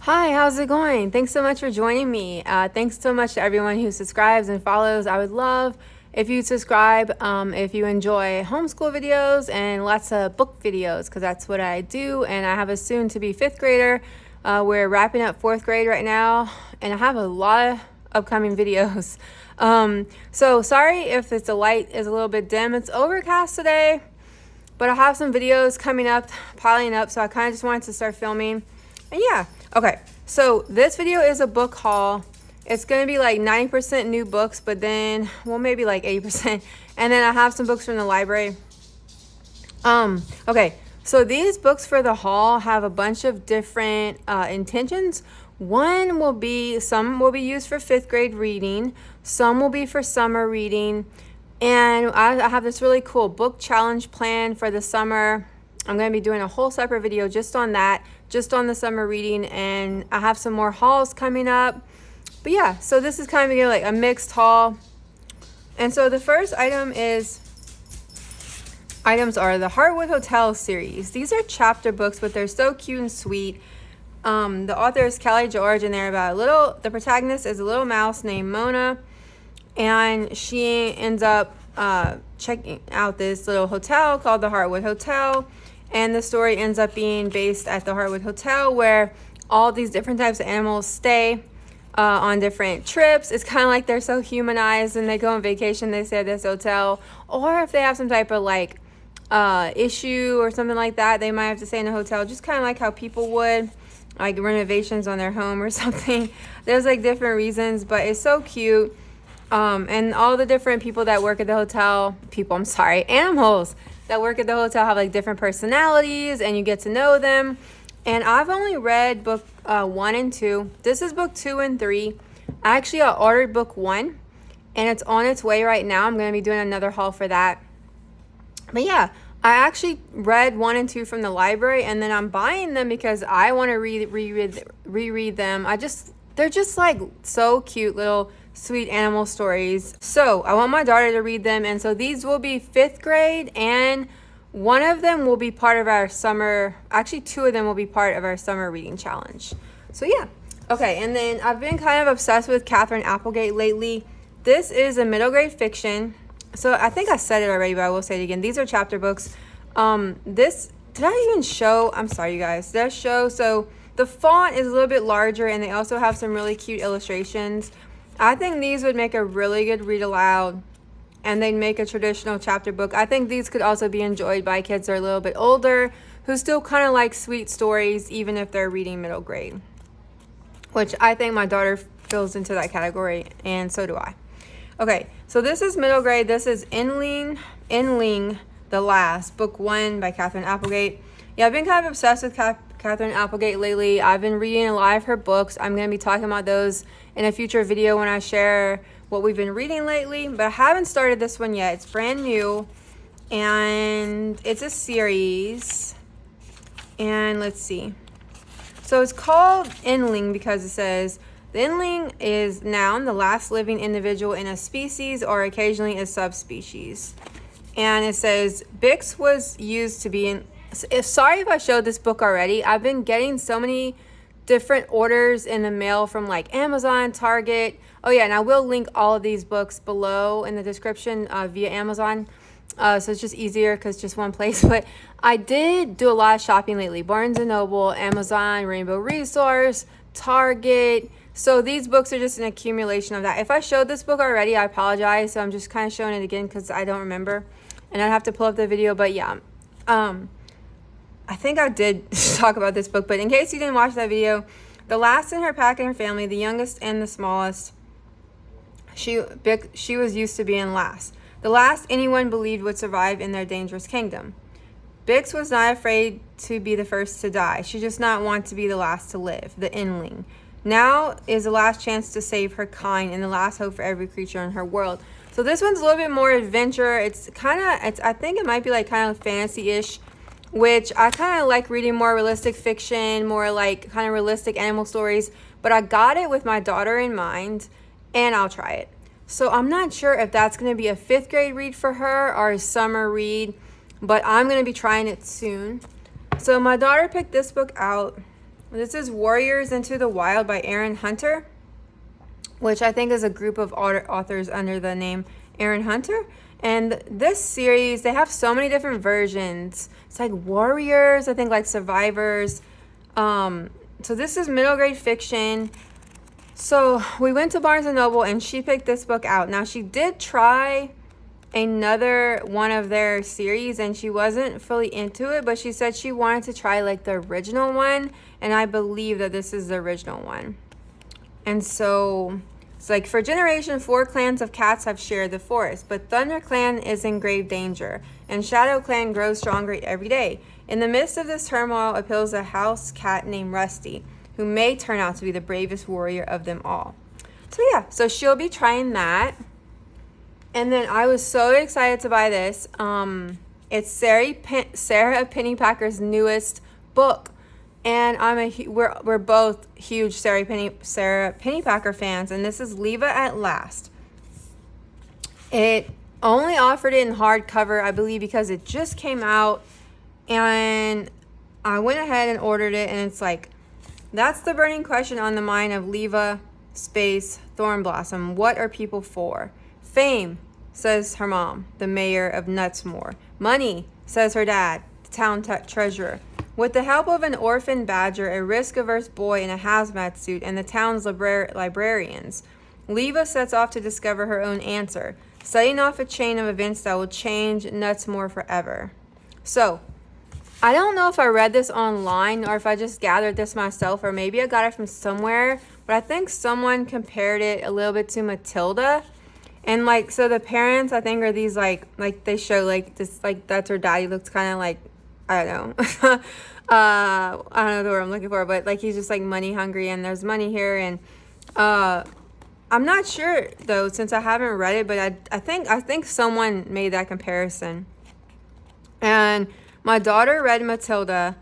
Hi, how's it going? Thanks so much for joining me. Thanks so much to everyone who subscribes and follows. I would love if you subscribe if you enjoy homeschool videos and lots of book videos, because that's what I do. And I have a soon to be fifth grader. We're wrapping up fourth grade right now, and I have a lot of upcoming videos. So sorry if the light is a little bit dim. It's overcast today, but I have some videos coming up, piling up, so I kind of just wanted to start filming. And yeah, okay, so this video is a book haul. It's going to be like 90% new books, but then, well, maybe like 80%. And then I have some books from the library. Okay, so these books for the haul have a bunch of different intentions. Some will be used for fifth grade reading. Some will be for summer reading. And I have this really cool book challenge plan for the summer. I'm going to be doing a whole separate video just on that, just on the summer reading, and I have some more hauls coming up. But yeah, so this is kind of like a mixed haul. And so the first items are the Hardwood Hotel series. These are chapter books, but they're so cute and sweet. The author is Kelly George, and they're about the protagonist is a little mouse named Mona, and she ends up checking out this little hotel called the Hardwood Hotel. And the story ends up being based at the Hardwood Hotel, where all these different types of animals stay on different trips. It's kind of like they're so humanized, and they go on vacation, they stay at this hotel. Or if they have some type of like issue or something like that, they might have to stay in a hotel, just kind of like how people would, like renovations on their home or something. There's like different reasons, but it's so cute. And all the different people that work at the hotel, animals that work at the hotel have like different personalities, and you get to know them. And I've only read book 1 and 2. This is book 2 and 3. I ordered book 1, and it's on its way right now. I'm going to be doing another haul for that. But yeah, I actually read 1 and 2 from the library, and then I'm buying them because I want to reread them. They're just like so cute little sweet animal stories. So I want my daughter to read them, and so these will be 5th grade, and one of them will be part of our summer, actually 2 of them will be part of our summer reading challenge. So yeah. Okay, and then I've been kind of obsessed with Katherine Applegate lately. This is a middle grade fiction. So I think I said it already, but I will say it again. These are chapter books. Did I even show? I'm sorry, you guys. Did I show? So the font is a little bit larger, and they also have some really cute illustrations. I think these would make a really good read aloud, and they'd make a traditional chapter book. I think these could also be enjoyed by kids that are a little bit older, who still kind of like sweet stories, even if they're reading middle grade, which I think my daughter fills into that category, and so do I. Okay, so this is middle grade. This is Ling, The Last, book 1 by Katherine Applegate. Yeah, I've been kind of obsessed with Katherine Applegate lately. I've been reading a lot of her books. I'm going to be talking about those in a future video when I share what we've been reading lately, but I haven't started this one yet. It's brand new, and it's a series. And let's see. So it's called Ling because it says the Ling is noun, the last living individual in a species or occasionally a subspecies. And it says Bix was used to be in. Sorry if I showed this book already. I've been getting so many different orders in the mail from like Amazon, Target. Oh yeah, and I will link all of these books below in the description via Amazon. So it's just easier because it's just one place. But I did do a lot of shopping lately. Barnes & Noble, Amazon, Rainbow Resource, Target. So these books are just an accumulation of that. If I showed this book already, I apologize. So I'm just kind of showing it again because I don't remember. And I'd have to pull up the video. But yeah, I think I did talk about this book. But in case you didn't watch that video, the last in her pack and her family, the youngest and the smallest, she was used to being last. The last anyone believed would survive in their dangerous kingdom. Bix was not afraid to be the first to die. She does not want to be the last to live, the Ling. Now is the last chance to save her kind and the last hope for every creature in her world. So this one's a little bit more adventure. I think it might be like kind of fantasy-ish, which I kind of like reading more realistic fiction, more like kind of realistic animal stories. But I got it with my daughter in mind, and I'll try it. So I'm not sure if that's going to be a 5th grade read for her or a summer read, but I'm going to be trying it soon. So my daughter picked this book out, This is Warriors Into the Wild by Aaron Hunter, which I think is a group of authors under the name Aaron Hunter. And this series, they have so many different versions. It's like warriors, I think like survivors. So this is middle grade fiction. So we went to Barnes & Noble and she picked this book out. Now she did try another one of their series and she wasn't fully into it, but she said she wanted to try like the original one. And I believe that this is the original one. And so it's like, for generations, 4 clans of cats have shared the forest, but Thunder Clan is in grave danger, and Shadow Clan grows stronger every day. In the midst of this turmoil appeals a house cat named Rusty, who may turn out to be the bravest warrior of them all. So yeah, so she'll be trying that. And then I was so excited to buy this. It's Sara Pennypacker's newest book. And we're both huge Sara Pennypacker fans, and this is Leave It at Last. It only offered it in hardcover, I believe, because it just came out, and I went ahead and ordered it, and it's like, that's the burning question on the mind of Leva space Thornblossom. What are people for? Fame, says her mom, the mayor of Nutsmore. Money, says her dad, the town treasurer. With the help of an orphan badger, a risk-averse boy in a hazmat suit, and the town's librarians, Leva sets off to discover her own answer, setting off a chain of events that will change Nutsmore forever. So, I don't know if I read this online or if I just gathered this myself, or maybe I got it from somewhere, but I think someone compared it a little bit to Matilda. And like, so the parents, I think, are these like they show like this, like that's her daddy looks kind of like, I don't know. I don't know the word I'm looking for, but like he's just like money hungry, and there's money here, and I'm not sure though, since I haven't read it, but I think someone made that comparison. And my daughter read Matilda,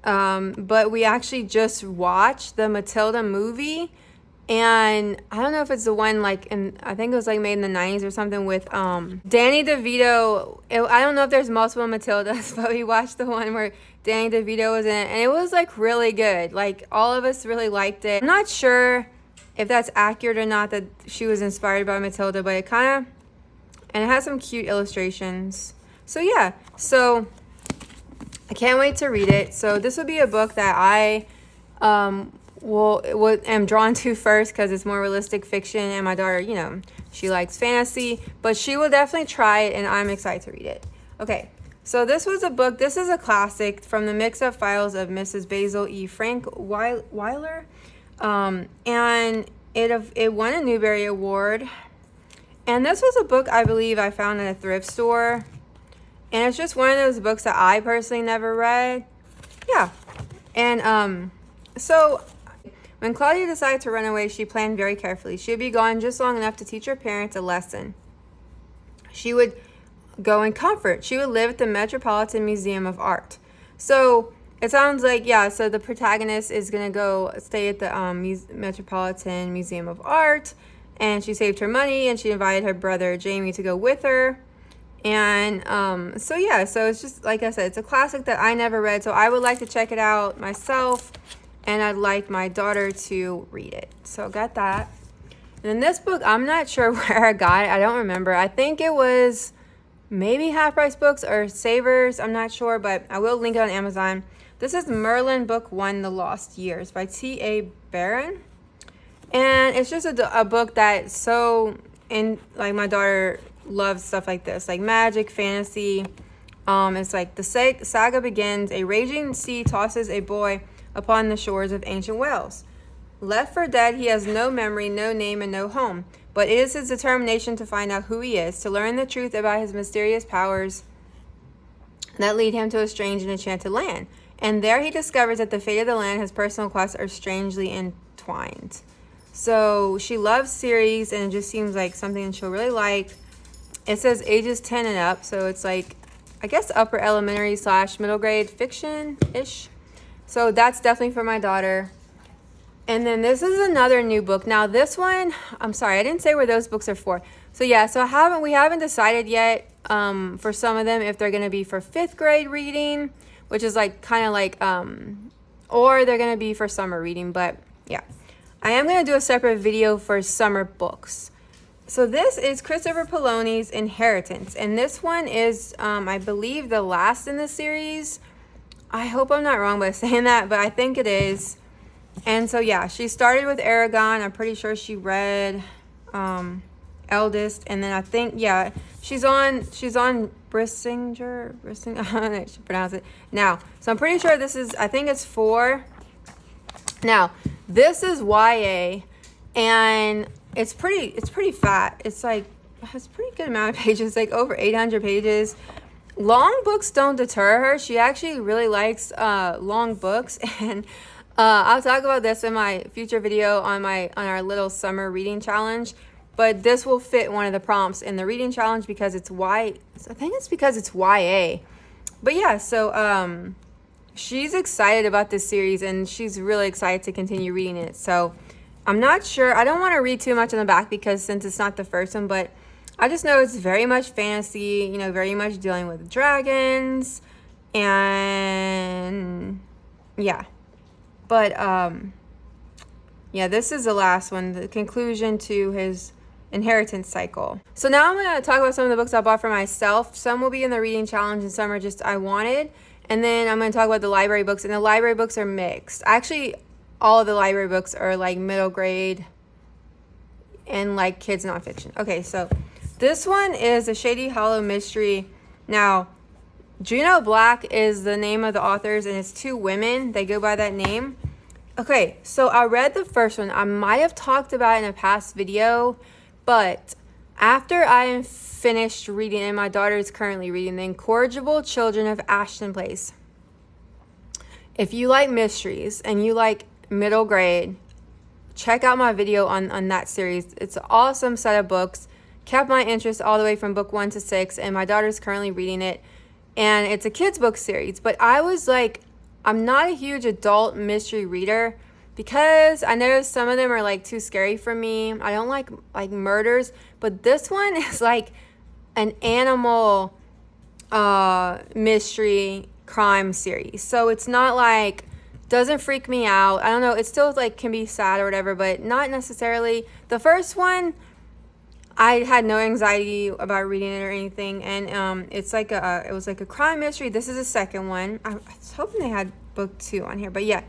but we actually just watched the Matilda movie. And I don't know if it's the one like I think it was like made in the 90s or something with Danny DeVito. I don't know if there's multiple Matildas, but we watched the one where Danny DeVito was in it, and it was like really good. Like all of us really liked it. I'm not sure if that's accurate or not, that she was inspired by Matilda, but it kind of, and it has some cute illustrations. So yeah, so I can't wait to read it. So this would be a book that I am drawn to first because it's more realistic fiction, and my daughter, you know, she likes fantasy, but she will definitely try it, and I'm excited to read it. Okay, so this was a book, this is a classic from the mix-up files of Mrs. Basil E. Frank Weiler, and it won a Newbery Award, and this was a book I believe I found at a thrift store, and it's just one of those books that I personally never read. Yeah, and so when Claudia decided to run away, she planned very carefully. She would be gone just long enough to teach her parents a lesson. She would go in comfort. She would live at the Metropolitan Museum of Art. So it sounds like, yeah, so the protagonist is going to go stay at the Metropolitan Museum of Art, and she saved her money, and she invited her brother Jamie to go with her. And so yeah, so it's just, like I said, it's a classic that I never read, so I would like to check it out myself, and I'd like my daughter to read it. So got that. And then this book, I'm not sure where I got it. I don't remember. I think it was maybe Half Price Books or Savers. I'm not sure, but I will link it on Amazon. This is Merlin Book 1, The Lost Years by T.A. Barron. And it's just a book that like my daughter loves stuff like this, like magic, fantasy. It's like the saga begins. A raging sea tosses a boy upon the shores of ancient Wales. Left for dead, he has no memory, no name, and no home. But it is his determination to find out who he is, to learn the truth about his mysterious powers that lead him to a strange and enchanted land. And there he discovers that the fate of the land and his personal quests are strangely entwined. So she loves series, and it just seems like something she'll really like. It says ages 10 and up, so it's like, I guess, upper elementary / middle grade fiction-ish. So that's definitely for my daughter. And then this is another new book. Now this one, I'm sorry, I didn't say where those books are for. So yeah, so we haven't decided yet for some of them if they're going to be for 5th grade reading, which is like kind of like or they're going to be for summer reading. But yeah, I am going to do a separate video for summer books. So this is Christopher Poloni's Inheritance, and this one is, I believe, the last in the series. I hope I'm not wrong by saying that, but I think it is. And so yeah, she started with Aragon. I'm pretty sure she read Eldest, and then I think, yeah, she's on Brissinger, I don't know how I should pronounce it now. So I'm pretty sure this is, I think it's 4. Now, this is YA, and it's pretty fat. It's like, it has a pretty good amount of pages, like over 800 pages. Long books don't deter her. She actually really likes long books, and I'll talk about this in my future video on our little summer reading challenge. But this will fit one of the prompts in the reading challenge because it's I think it's because it's YA. But yeah, so she's excited about this series, and she's really excited to continue reading it. So I'm not sure. I don't want to read too much on the back because since it's not the first one, but I just know it's very much fantasy, you know, very much dealing with dragons, and yeah. But yeah, this is the last one, the conclusion to his inheritance cycle. So now I'm going to talk about some of the books I bought for myself. Some will be in the reading challenge and some are just I wanted. And then I'm going to talk about the library books, and the library books are mixed. Actually, all of the library books are like middle grade and like kids nonfiction. Okay, so this one is a Shady Hollow mystery. Now, Juno Black is the name of the authors, and it's 2 women. They go by that name. Okay, so I read the first one. I might have talked about it in a past video, but after I am finished reading, and my daughter is currently reading, The Incorrigible Children of Ashton Place. If you like mysteries and you like middle grade, check out my video on that series. It's an awesome set of books. Kept my interest all the way from book 1 to 6, and my daughter's currently reading it. And it's a kids book series, but I was like, I'm not a huge adult mystery reader because I know some of them are like too scary for me. I don't like murders, but this one is like an animal mystery crime series. So it's not like, doesn't freak me out. I don't know, it still like can be sad or whatever, but not necessarily. The first one, I had no anxiety about reading it or anything, and it's like it was like a crime mystery. This is the second one. I was hoping they had book 2 on here, but yeah.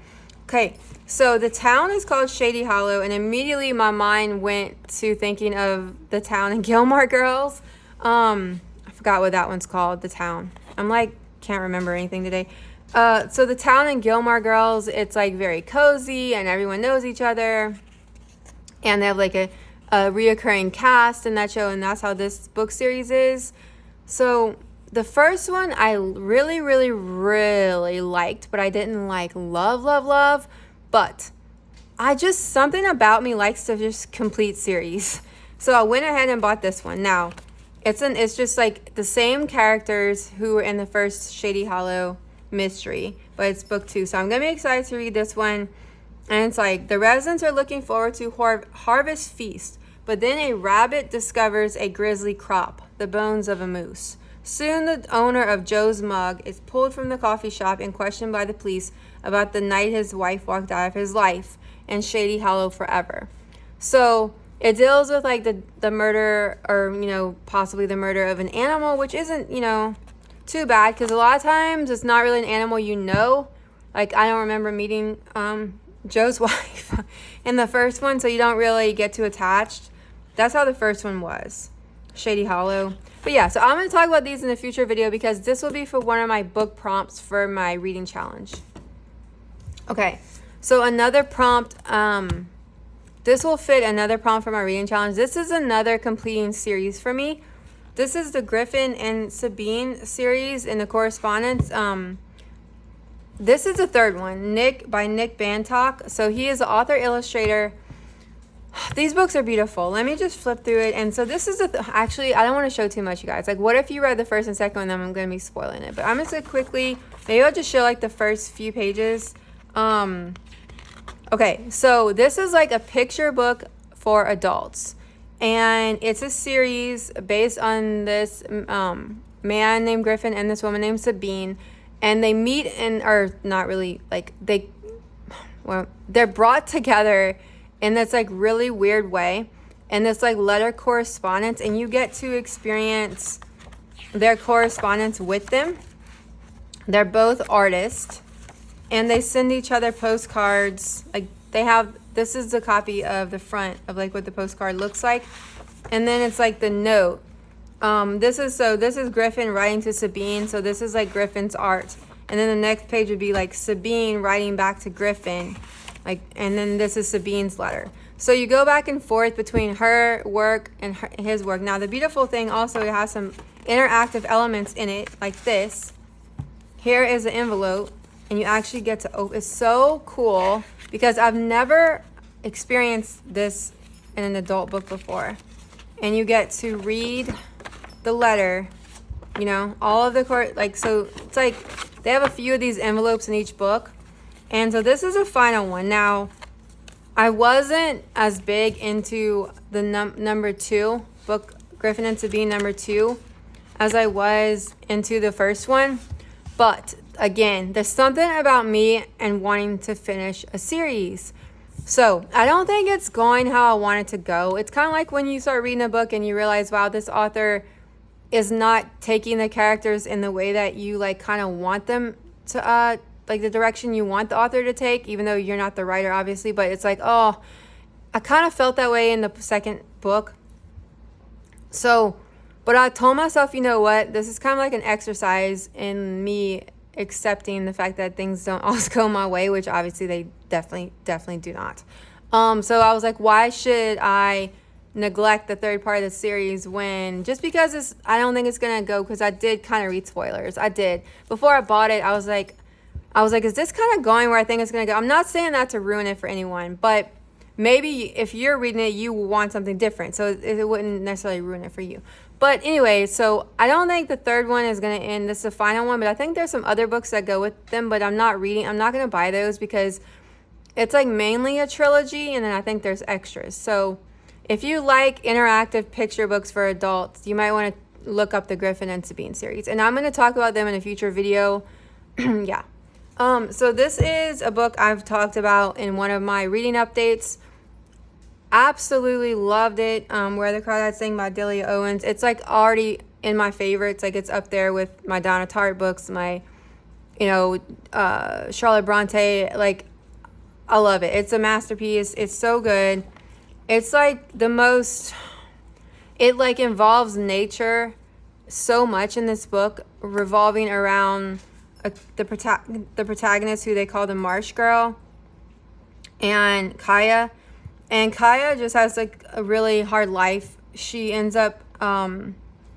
Okay, so the town is called Shady Hollow, and immediately my mind went to thinking of the town in Gilmore Girls. I forgot what that one's called, the town. I'm like, can't remember anything today. So the town in Gilmore Girls, it's like very cozy, and everyone knows each other, and they have like a reoccurring cast in that show, and that's how this book series is. So the first one I really, really, really liked, but I didn't like love, but something about me likes to just complete series. So I went ahead and bought this one. Now, it's just like the same characters who were in the first Shady Hollow mystery, but it's book 2. So I'm going to be excited to read this one. And it's like, the residents are looking forward to harvest feast, but then a rabbit discovers a grisly crop, the bones of a moose. Soon the owner of Joe's Mug is pulled from the coffee shop and questioned by the police about the night his wife walked out of his life and Shady Hollow forever. So it deals with like the murder, or, you know, possibly the murder of an animal, which isn't, you know, too bad, because a lot of times it's not really an animal, you know. Like, I don't remember meeting Joe's wife in the first one, so you don't really get too attached. That's how the first one was, Shady Hollow. But yeah, so I'm going to talk about these in a future video because this will be for one of my book prompts for my reading challenge. Okay, so another prompt, this will fit another prompt for my reading challenge. This is another completing series for me. This is the Griffin and Sabine series in the correspondence. This is the third one, by Nick Bantock. So he is the author, illustrator. These books are beautiful. Let me just flip through it. And so this is actually, I don't want to show too much, you guys. Like, what if you read the first and second one, then I'm going to be spoiling it. But I'm just going to quickly, maybe I'll just show like the first few pages. Okay, so this is like a picture book for adults. And it's a series based on this man named Griffin and this woman named Sabine. And they meet or not really, like, they well, they're brought together in this like really weird way, and this like letter correspondence, and you get to experience their correspondence with them. They're both artists, and they send each other postcards. Like they have, this is a copy of the front of like what the postcard looks like, and then it's like the note. This is Griffin writing to Sabine, so this is like Griffin's art, and then the next page would be like Sabine writing back to Griffin, like, and then this is Sabine's letter. So you go back and forth between her work and his work. Now the beautiful thing also, it has some interactive elements in it, like this. Here is the envelope, and you actually get to open. It's so cool because I've never experienced this in an adult book before. And you get to read the letter, you know, all of the so it's like they have a few of these envelopes in each book. And so this is a final one. Now, I wasn't as big into the number 2 book, Griffin and Sabine number 2, as I was into the first one. But again, there's something about me and wanting to finish a series. So I don't think it's going how I want it to go. It's kind of like when you start reading a book and you realize, wow, this author is not taking the characters in the way that you like kind of want them to, like the direction you want the author to take, even though you're not the writer, obviously. But it's like, oh, I kind of felt that way in the second book. So, but I told myself, you know what, this is kind of like an exercise in me accepting the fact that things don't always go my way, which obviously they definitely do not. So I was like, why should I neglect the third part of the series when, just because I don't think it's gonna go, because I did kind of read spoilers. I did. Before I bought it, I was like, is this kind of going where I think it's gonna go? I'm not saying that to ruin it for anyone, but maybe if you're reading it, you want something different, so it wouldn't necessarily ruin it for you. But anyway, so I don't think the third one is going to end. This is the final one, but I think there's some other books that go with them, but I'm not going to buy those because it's like mainly a trilogy, and then I think there's extras. So if you like interactive picture books for adults, you might want to look up the Griffin and Sabine series. And I'm going to talk about them in a future video. Yeah. So this is a book I've talked about in one of my reading updates. Absolutely loved it. Where the Crawdads Sing by Dilly Owens. It's like already in my favorites. Like it's up there with my Donna Tartt books, my, Charlotte Bronte. Like, I love it. It's a masterpiece. It's so good. It's like it like involves nature so much in this book, revolving around the protagonist, who they call the Marsh Girl, and Kaya. And Kaya just has like a really hard life. She ends up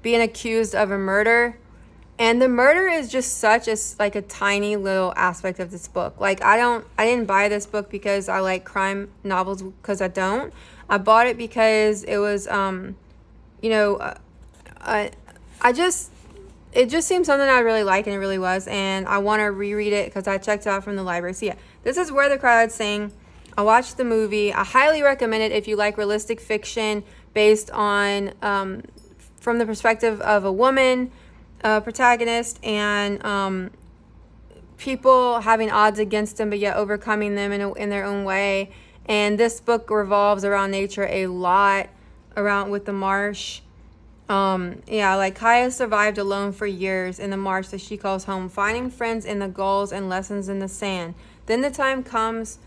being accused of a murder, and the murder is just such a tiny little aspect of this book. Like I didn't buy this book because I like crime novels, because I don't. I bought it because it was it just seemed something I really like, and it really was, and I want to reread it because I checked it out from the library. So yeah, this is Where the Crawdads Sing. I watched the movie. I highly recommend it if you like realistic fiction based on from the perspective of a woman protagonist, and people having odds against them but yet overcoming them in their own way. And this book revolves around nature a lot, around with the marsh. Like Kaya survived alone for years in the marsh that she calls home, finding friends in the gulls and lessons in the sand. Then the time comes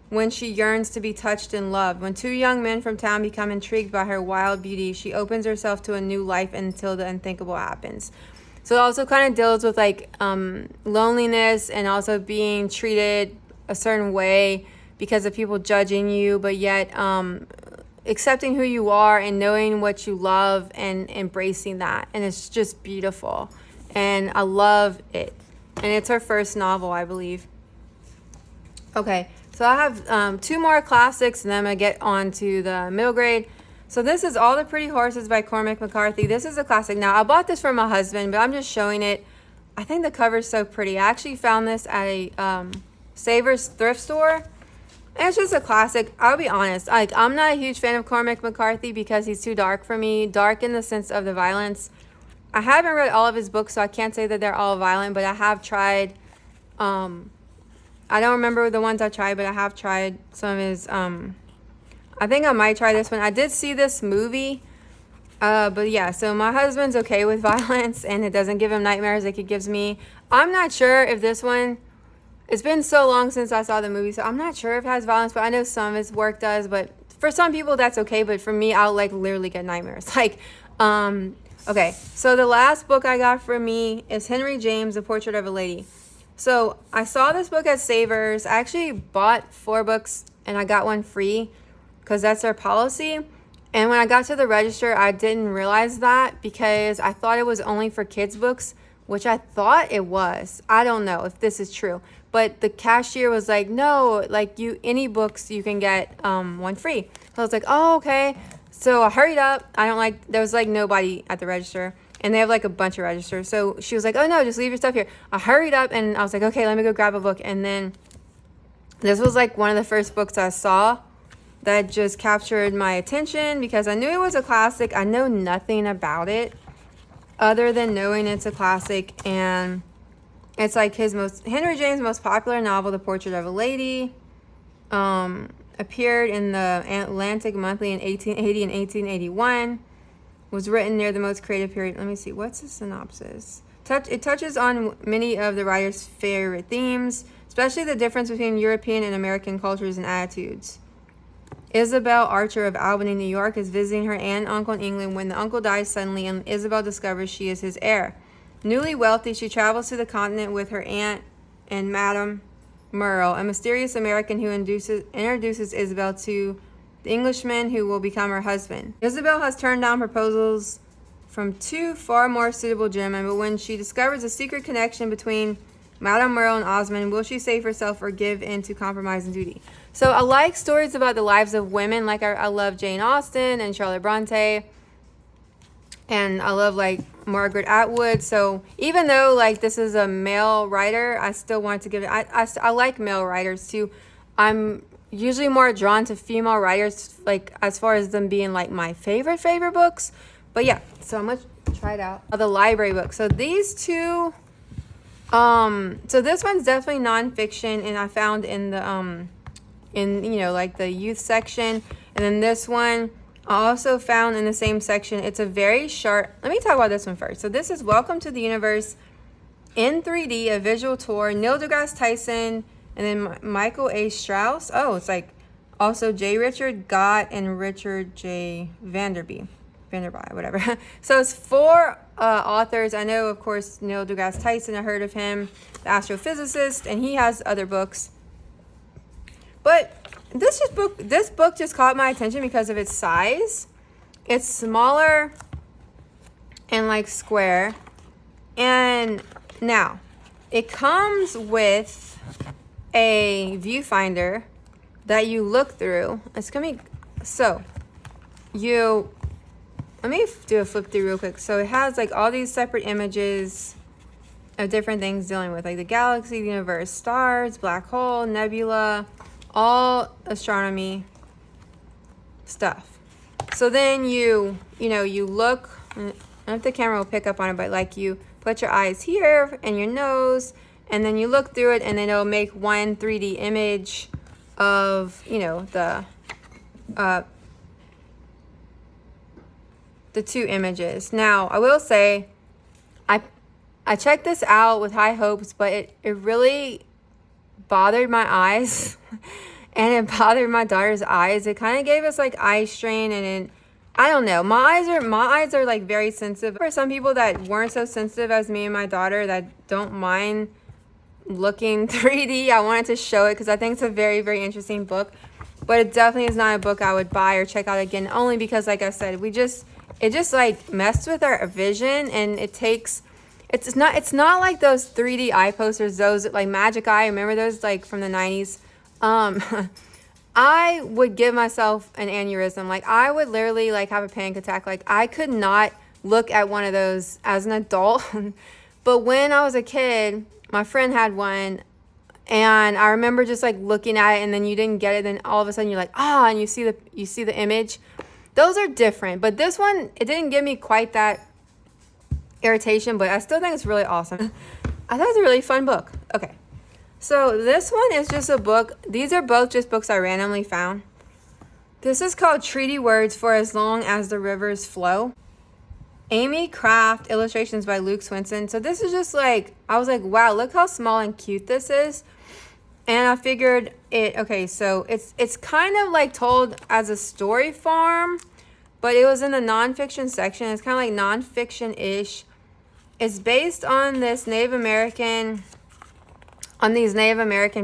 when she yearns to be touched and loved. When 2 young men from town become intrigued by her wild beauty, she opens herself to a new life until the unthinkable happens. So it also kind of deals with like loneliness, and also being treated a certain way because of people judging you, but yet accepting who you are and knowing what you love and embracing that. And it's just beautiful, and I love it. And it's her first novel, I believe. Okay, so I have 2 more classics, and then I'm going to get on to the middle grade. So this is All the Pretty Horses by Cormac McCarthy. This is a classic. Now, I bought this for my husband, but I'm just showing it. I think the cover's so pretty. I actually found this at a Savers thrift store. And it's just a classic. I'll be honest. Like, I'm not a huge fan of Cormac McCarthy because he's too dark for me. Dark in the sense of the violence. I haven't read all of his books, so I can't say that they're all violent, but I have tried I don't remember the ones I tried, but I have tried some of his, I think I might try this one. I did see this movie, but yeah, so my husband's okay with violence, and it doesn't give him nightmares like it gives me. I'm not sure if this one, it's been so long since I saw the movie, so I'm not sure if it has violence, but I know some of his work does, but for some people that's okay, but for me, I'll like literally get nightmares. Like, okay, so the last book I got for me is Henry James, The Portrait of a Lady. So I saw this book at Savers. I actually bought 4 books and I got one free because that's their policy. And when I got to the register, I didn't realize that because I thought it was only for kids' books, which I thought it was. I don't know if this is true, but the cashier was like, no, like any books you can get one free. So I was like, oh, okay. So I hurried up. There was like nobody at the register. And they have like a bunch of registers. So she was like, oh no, just leave your stuff here. I hurried up and I was like, okay, let me go grab a book. And then this was like one of the first books I saw that just captured my attention because I knew it was a classic. I know nothing about it other than knowing it's a classic. And it's like Henry James' most popular novel, The Portrait of a Lady, appeared in the Atlantic Monthly in 1880 and 1881. Was written near the most creative period. Let me see. What's the synopsis? It touches on many of the writer's favorite themes, especially the difference between European and American cultures and attitudes. Isabel Archer of Albany, New York, is visiting her aunt and uncle in England when the uncle dies suddenly and Isabel discovers she is his heir. Newly wealthy, she travels to the continent with her aunt and Madame Merle, a mysterious American who introduces Isabel to the Englishman who will become her husband. Isabel has turned down proposals from 2 far more suitable gentlemen, but when she discovers a secret connection between Madame Merle and Osmond, will she save herself or give in to compromise and duty? So I like stories about the lives of women. Like I love Jane Austen and Charlotte Bronte, and I love like Margaret Atwood. So even though like this is a male writer, I still want to give it. I like male writers too. I'm usually more drawn to female writers, like as far as them being like my favorite books. But yeah, so I'm gonna try it out. The library book. So these two, so this one's definitely nonfiction, and I found in the like the youth section, and then this one I also found in the same section. It's a very short. Let me talk about this one first. So this is Welcome to the Universe in 3D, a visual tour. Neil deGrasse Tyson. And then Michael A. Strauss. Oh, it's like also J. Richard Gott and Richard J. Vanderby, whatever. So it's 4 authors. I know, of course, Neil deGrasse Tyson. I heard of him, the astrophysicist, and he has other books. But this book just caught my attention because of its size. It's smaller and like square. And now it comes with a viewfinder that you look through. It's gonna be let me do a flip through real quick. So it has like all these separate images of different things dealing with like the galaxy, the universe, stars, black hole, nebula, all astronomy stuff. So then you look, I don't know if the camera will pick up on it, but like you put your eyes here and your nose, and then you look through it, and then it'll make one 3D image of, the 2 images. Now, I will say, I checked this out with high hopes, but it really bothered my eyes, and it bothered my daughter's eyes. It kind of gave us like eye strain, and I don't know. My eyes are like very sensitive. For some people that weren't so sensitive as me and my daughter that don't mind looking 3D, I wanted to show it because I think it's a very, very interesting book. But it definitely is not a book I would buy or check out again, only because, like I said, it just like messed with our vision, and it's not like those 3D eye posters, those like Magic Eye. Remember those like from the 90s? I would give myself an aneurysm. Like I would literally like have a panic attack. Like I could not look at one of those as an adult. But when I was a kid, my friend had one, and I remember just like looking at it, and then you didn't get it, then all of a sudden you're like, and you see the image. Those are different, but this one, it didn't give me quite that irritation, but I still think it's really awesome. I thought it was a really fun book. Okay, So this one is just a book. These are both just books I randomly found. This is called Treaty Words for As Long as the Rivers Flow. Amy Craft, illustrations by Luke Swinson. So this is just like, I was like, wow, look how small and cute this is. And I figured okay, so it's kind of like told as a story form, but it was in the nonfiction section. It's kind of like nonfiction-ish. It's based on these Native American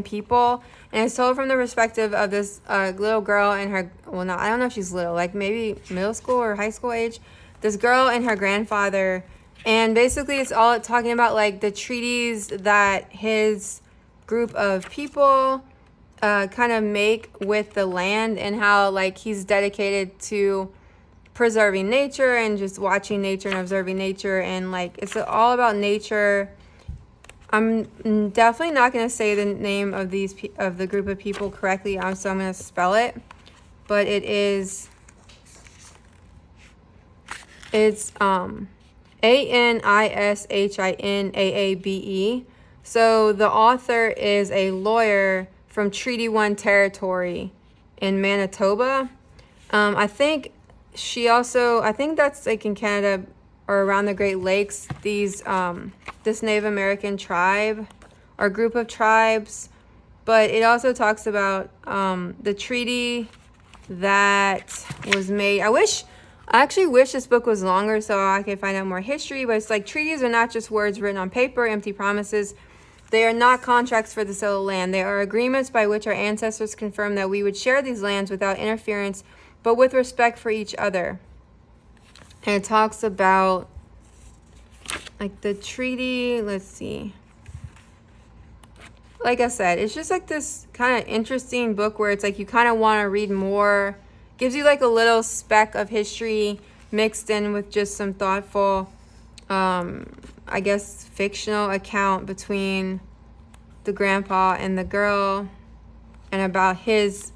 people, and it's told from the perspective of this little girl and her, well, no, I don't know if she's little, like maybe middle school or high school age. This girl and her grandfather, and basically it's all talking about like the treaties that his group of people kind of make with the land, and how like he's dedicated to preserving nature and just watching nature and observing nature, and like it's all about nature. I'm definitely not going to say the name of the group of people correctly, so I'm going to spell it, but it's ANISHINAABE. So the author is a lawyer from Treaty 1 territory in Manitoba. I think that's like in Canada or around the Great Lakes, this Native American tribe or group of tribes. But it also talks about the treaty that was made. I actually wish this book was longer so I could find out more history, but it's like treaties are not just words written on paper, empty promises. They are not contracts for the sale of land. They are agreements by which our ancestors confirmed that we would share these lands without interference, but with respect for each other. And it talks about like the treaty, let's see. Like I said, it's just like this kind of interesting book where it's like you kind of want to read more. Gives you like a little speck of history mixed in with just some thoughtful, I guess, fictional account between the grandpa and the girl, and about his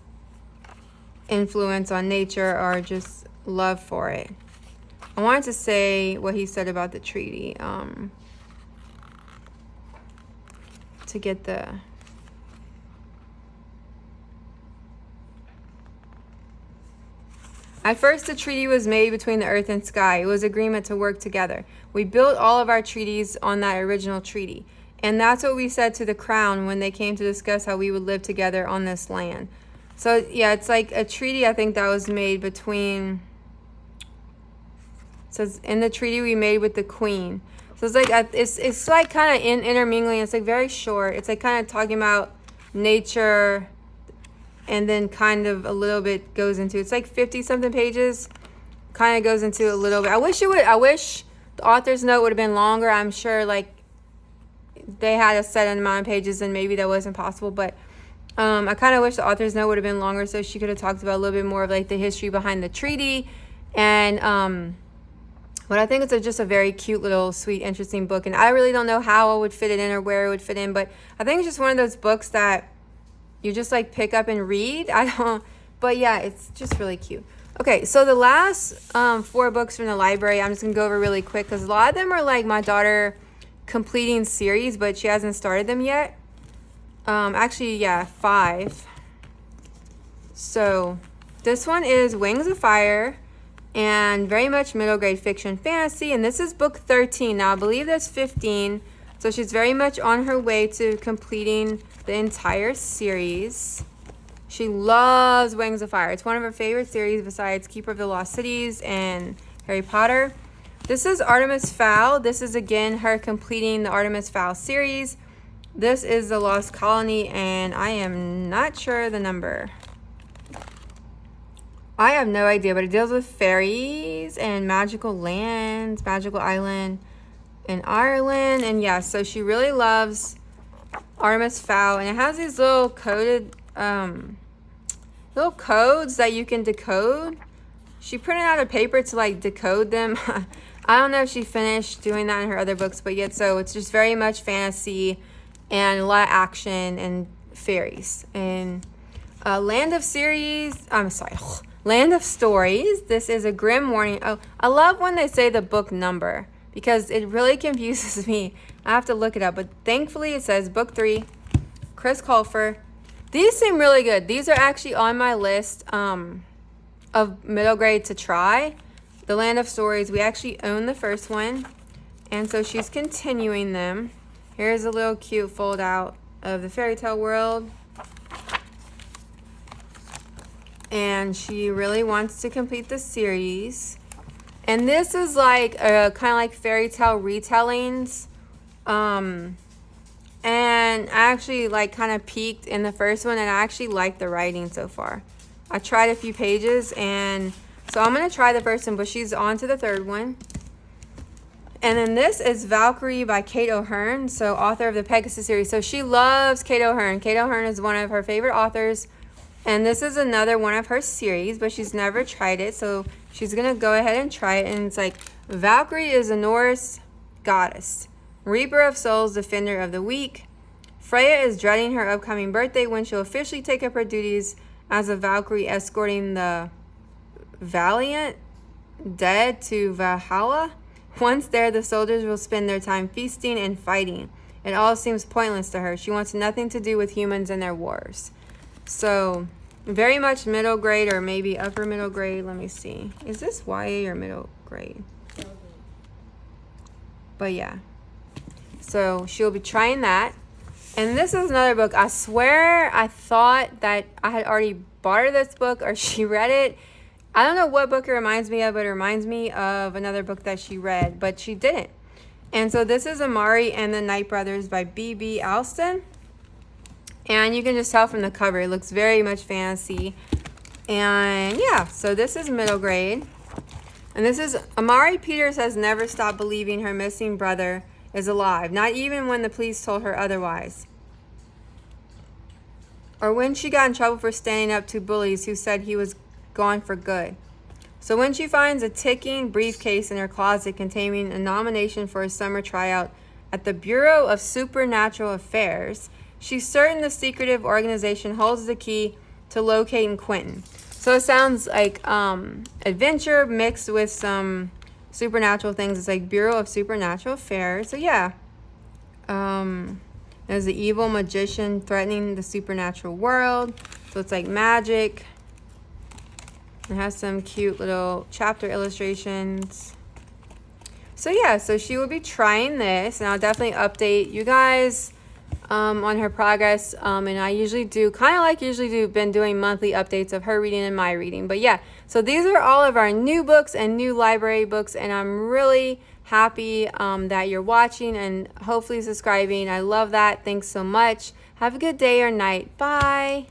influence on nature or just love for it. I wanted to say what he said about the treaty, to get the... At first, the treaty was made between the earth and sky. It was agreement to work together. We built all of our treaties on that original treaty. And that's what we said to the crown when they came to discuss how we would live together on this land. So, yeah, it's like a treaty, I think, that was made between... It says, in the treaty we made with the queen. So it's like, it's like kind of intermingling. It's like very short. It's like kind of talking about nature, and then kind of a little bit goes into, it's like 50 something pages, kind of goes into a little bit. I wish the author's note would have been longer. I'm sure like they had a set amount of pages and maybe that wasn't possible, but I kind of wish the author's note would have been longer so she could have talked about a little bit more of like the history behind the treaty. And but I think it's just a very cute little sweet interesting book, and I really don't know how I would fit it in or where it would fit in, but I think it's just one of those books that you just like pick up and read. But yeah, it's just really cute. Okay, so the last 4 books from the library, I'm just gonna go over really quick because a lot of them are like my daughter completing series, but she hasn't started them yet. Actually, yeah, 5. So this one is Wings of Fire, and very much middle grade fiction fantasy, and this is book 13. Now I believe that's 15, so she's very much on her way to completing the entire series. She loves Wings of Fire. It's one of her favorite series besides Keeper of the Lost Cities and Harry Potter. This is Artemis Fowl. This is again her completing the Artemis Fowl series. This is the Lost Colony, and I am not sure the number. I have no idea, but it deals with fairies and magical lands, magical island in Ireland. And yeah, so she really loves Artemis Fowl, and it has these little coded little codes that you can decode. She printed out a paper to like decode them. I don't know if she finished doing that in her other books, but yet so it's just very much fantasy and a lot of action and fairies. And Land of Stories. This is a grim warning. Oh, I love when they say the book number because it really confuses me. I have to look it up, but thankfully it says book 3. Chris Colfer. These seem really good. These are actually on my list of middle grade to try. The Land of Stories. We actually own the first one. And so she's continuing them. Here's a little cute fold out of the fairy tale world. And she really wants to complete the series. And this is like a kind of like fairy tale retellings. And I actually like kind of peeked in the first one, and I actually like the writing so far. I tried a few pages, and so I'm going to try the first one, but she's on to the third one. And then this is Valkyrie by Kate O'Hearn, so author of the Pegasus series. So she loves Kate O'Hearn. Kate O'Hearn is one of her favorite authors. And this is another one of her series, but she's never tried it. So she's going to go ahead and try it. And it's like, Valkyrie is a Norse goddess, reaper of souls, defender of the weak. Freya is dreading her upcoming birthday when she'll officially take up her duties as a Valkyrie, escorting the valiant dead to Valhalla. Once there, the soldiers will spend their time feasting and fighting. It all seems pointless to her. She wants nothing to do with humans and their wars. So, very much middle grade or maybe upper middle grade. Let me see. Is this YA or middle grade? But yeah. So, she'll be trying that. And this is another book. I swear I thought that I had already bought her this book or she read it. I don't know what book it reminds me of, but it reminds me of another book that she read, but she didn't. And so this is Amari and the Night Brothers by B.B. Alston. And you can just tell from the cover, it looks very much fantasy. And yeah, so this is middle grade. And this is, Amari Peters has never stopped believing her missing brother is alive, not even when the police told her otherwise. Or when she got in trouble for standing up to bullies who said he was gone for good. So when she finds a ticking briefcase in her closet containing a nomination for a summer tryout at the Bureau of Supernatural Affairs, she's certain the secretive organization holds the key to locating Quentin. So it sounds like adventure mixed with some supernatural things. It's like Bureau of Supernatural Affairs. So yeah. There's the evil magician threatening the supernatural world. So it's like magic. It has some cute little chapter illustrations. So yeah, so she will be trying this, and I'll definitely update you guys on her progress. And I usually do, been doing monthly updates of her reading and my reading. But yeah, so these are all of our new books and new library books, and I'm really happy that you're watching and hopefully subscribing. I love that. Thanks so much. Have a good day or night. Bye.